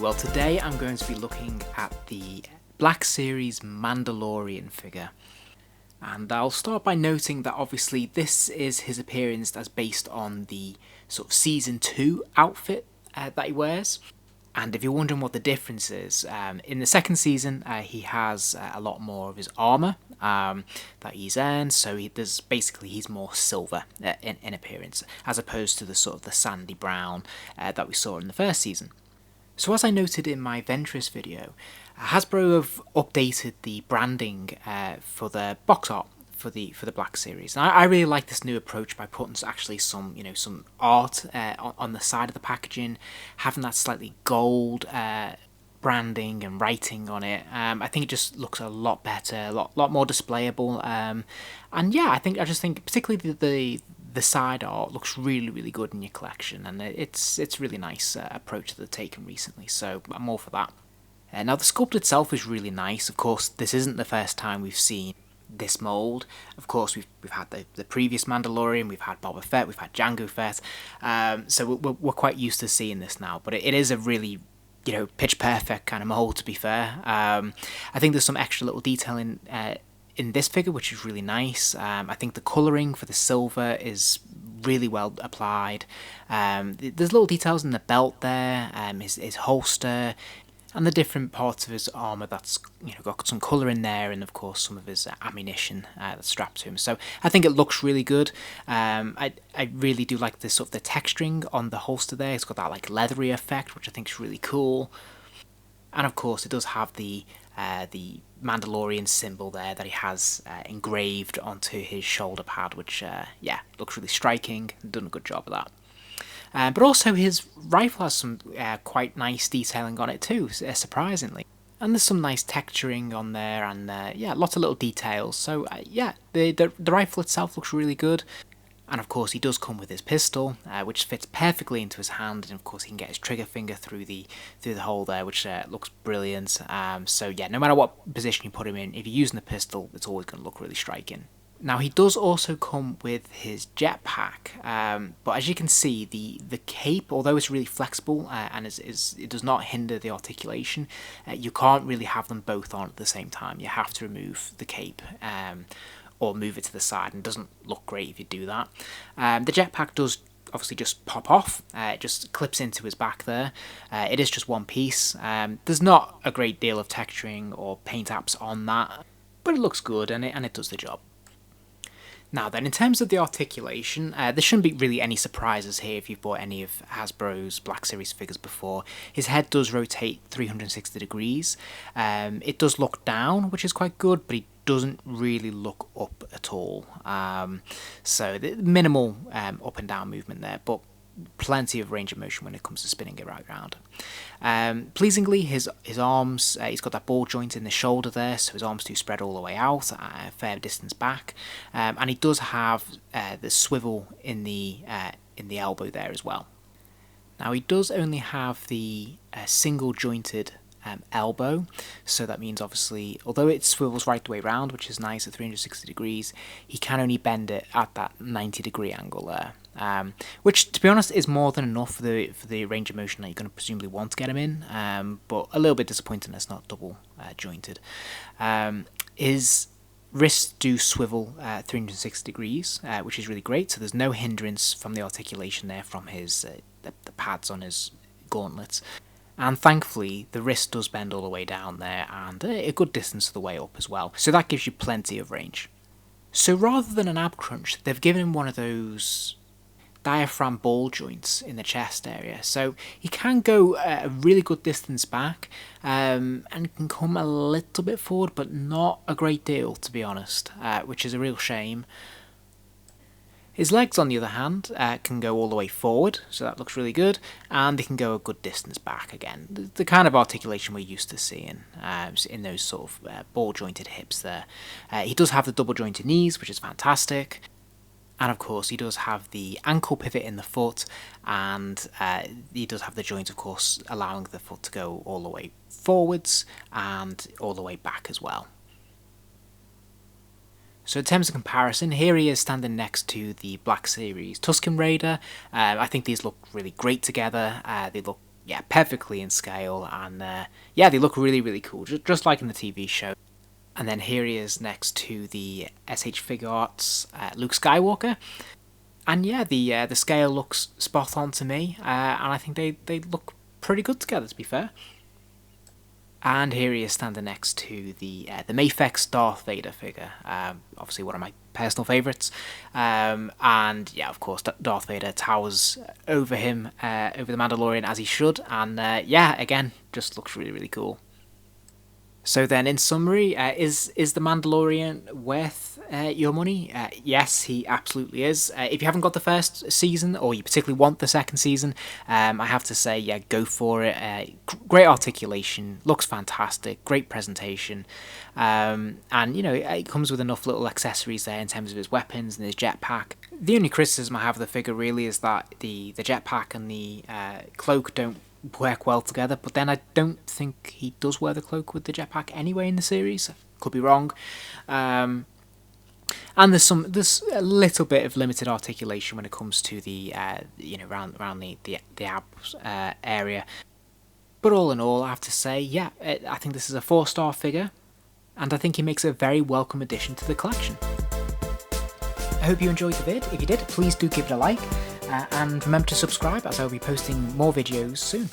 well today I'm going to be looking at the Black Series Mandalorian figure. And I'll start by noting that obviously this is his appearance as based on the sort of Season 2 outfit that he wears. And if you're wondering what the difference is, in the second season he has a lot more of his armour that he's earned, so he's more silver in appearance, as opposed to the sort of the sandy brown that we saw in the first season. So as I noted in my Ventress video, Hasbro have updated the branding for the box art for the Black Series. And I really like this new approach by putting actually some art on the side of the packaging, having that slightly gold branding and writing on it. I think it just looks a lot better, a lot more displayable. And yeah, I just think particularly the side art looks really good in your collection, and it's really nice approach that they've taken recently, so I'm all for that. Now the sculpt itself is really nice. Of course, this isn't the first time we've seen this mould. Of course, we've had the previous Mandalorian, we've had Boba Fett, we've had Jango Fett, so we're quite used to seeing this now, but it is a really pitch perfect kind of mould, to be fair. I think there's some extra little detailing in this figure which is really nice. I think the colouring for the silver is really well applied. There's little details in the belt there, his holster, and the different parts of his armour that's got some colour in there, and of course some of his ammunition that's strapped to him. So I think it looks really good. I really do like this sort of the texturing on the holster there. It's got that like leathery effect, which I think is really cool. And of course it does have the Mandalorian symbol there that he has engraved onto his shoulder pad, which looks really striking. Done a good job of that. But also his rifle has some quite nice detailing on it too, surprisingly. And there's some nice texturing on there, and lots of little details. So the rifle itself looks really good. And of course he does come with his pistol, which fits perfectly into his hand, and of course he can get his trigger finger through the hole there, which looks brilliant. So yeah, no matter what position you put him in, if you're using the pistol, it's always going to look really striking. Now he does also come with his jetpack, but as you can see, the cape, although it's really flexible and it does not hinder the articulation, you can't really have them both on at the same time. You have to remove the cape or move it to the side, and it doesn't look great if you do that. The jetpack does obviously just pop off. It just clips into his back there. It is just one piece. There's not a great deal of texturing or paint apps on that, but it looks good, and it does the job. Now then, in terms of the articulation, there shouldn't be really any surprises here if you've bought any of Hasbro's Black Series figures before. His head does rotate 360 degrees. It does look down, which is quite good, but he doesn't really look up at all. So the minimal up and down movement there, but plenty of range of motion when it comes to spinning it right round. Pleasingly, his arms, he's got that ball joint in the shoulder there, so his arms do spread all the way out, a fair distance back, and he does have the swivel in the elbow there as well. Now he does only have the single jointed elbow, so that means obviously, although it swivels right the way round, which is nice at 360 degrees, he can only bend it at that 90-degree angle there, which to be honest is more than enough for the range of motion that you're going to presumably want to get him in, but a little bit disappointing it's not double jointed. His wrists do swivel 360 degrees, which is really great, so there's no hindrance from the articulation there from his the pads on his gauntlets. And thankfully, the wrist does bend all the way down there, and a good distance of the way up as well. So that gives you plenty of range. So rather than an ab crunch, they've given him one of those diaphragm ball joints in the chest area. So he can go a really good distance back, and can come a little bit forward, but not a great deal, to be honest, which is a real shame. His legs, on the other hand, can go all the way forward, so that looks really good, and they can go a good distance back again. The kind of articulation we're used to seeing in those sort of ball-jointed hips there. He does have the double-jointed knees, which is fantastic, and of course he does have the ankle pivot in the foot, and he does have the joint, of course, allowing the foot to go all the way forwards and all the way back as well. So in terms of comparison, here he is standing next to the Black Series Tusken Raider. I think these look really great together. They look yeah, perfectly in scale, and yeah, they look really, really cool, just like in the TV show. And then here he is next to the SH Figure Arts Luke Skywalker. And yeah, the scale looks spot on to me, and I think they look pretty good together, to be fair. And here he is standing next to the Mafex Darth Vader figure, obviously one of my personal favourites. And yeah, of course, Darth Vader towers over him, over the Mandalorian, as he should. And yeah, again, just looks really, really cool. So then, in summary, is the Mandalorian worth your money? Yes, he absolutely is. If you haven't got the first season, or you particularly want the second season, I have to say, yeah, go for it. Great articulation, looks fantastic, great presentation, and you know it comes with enough little accessories there in terms of his weapons and his jetpack. The only criticism I have of the figure really is that the jetpack and the cloak don't work well together, but then I don't think he does wear the cloak with the jetpack anyway in the series. Could be wrong. And there's a little bit of limited articulation when it comes to the around the abs area. But all in all, I have to say, yeah, I think this is a 4-star figure, and I think he makes a very welcome addition to the collection. I hope you enjoyed the vid. If you did, please do give it a like. And remember to subscribe, as I will be posting more videos soon.